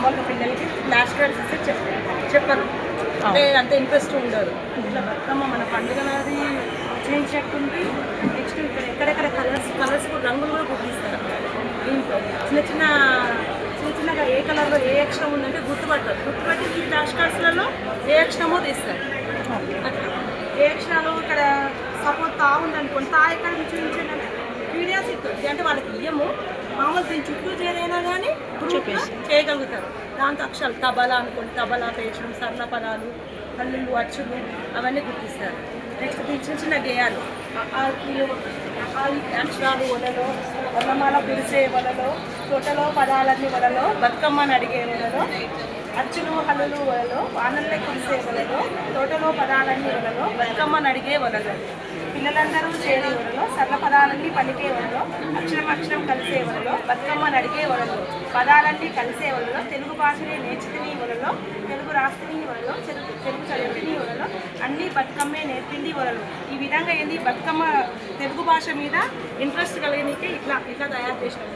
మామూలుగా పిల్లలకి flash cards ఇస్తే చెప్పరు, అంటే అంత ఇంట్రెస్ట్ ఉండదు. ఇట్లా బతుకమ్మ మన పండుగలది చేయించినట్టుంది. నెక్స్ట్ ఇక్కడ ఎక్కడెక్కడ కలర్స్ కూడా రంగులు కూడా గుర్తిస్తారు. దీంట్లో చిన్నగా ఏ కలర్లో ఏ అక్షరం ఉందంటే గుర్తుపట్టి ఈ ఫ్లాష్ కార్డ్స్లలో ఏ అక్షరమో తీస్తారు. అట్లా ఏ అక్షరాలు ఇక్కడ సపోజ్ తా ఉందనుకోండి, తా ఎక్కడ నుంచి చూపించండి వీడియోస్ ఇస్తుంది. అంటే వాళ్ళకి ఇయ్యము, మామూలు దీని చుట్టూ చేరైనా కానీ గ్రూప్గా చేయగలుగుతారు. దాంతో అక్షరాలు తబలా అనుకోండి, తబలా పేర్చడం, సరళ పదాలు, హల్లులు, అచ్చులు అవన్నీ గుర్తిస్తారు. నెక్స్ట్ దీని చిన్న గేయాలు, అక్షరాలు వలలో, వర్ణమాల పిలిచే వలలో, తోటలో పదాలన్నీ వలలో, బతుకమ్మని అడిగే వలలో, అచ్చులు హల్లులు వలలో, వానల్లే కురిసే వలలో, తోటలో పదాలన్నీ వలలో, బతుకమ్మని అడిగే వలలో, పిల్లలందరూ చేరే వలలో, సరళ పదాలన్నీ పలికే వలలో, అక్షరం కలిసే వలలో, బతుకమ్మని అడిగే వలలో, పదాలన్నీ కలిసే వలలో, తెలుగు భాషని నేర్చుకుని వలలో, తెలుగు రాష్ట్రీని వలలో, తెలుగు చదివిని వలలో, అన్నీ బతుకమ్మే నేర్పింది వలలో. ఈ విధంగా ఏంది బతుకమ్మ తెలుగు భాష మీద ఇంట్రెస్ట్ కలిగినకి ఇట్లా తయారు చేసినాం.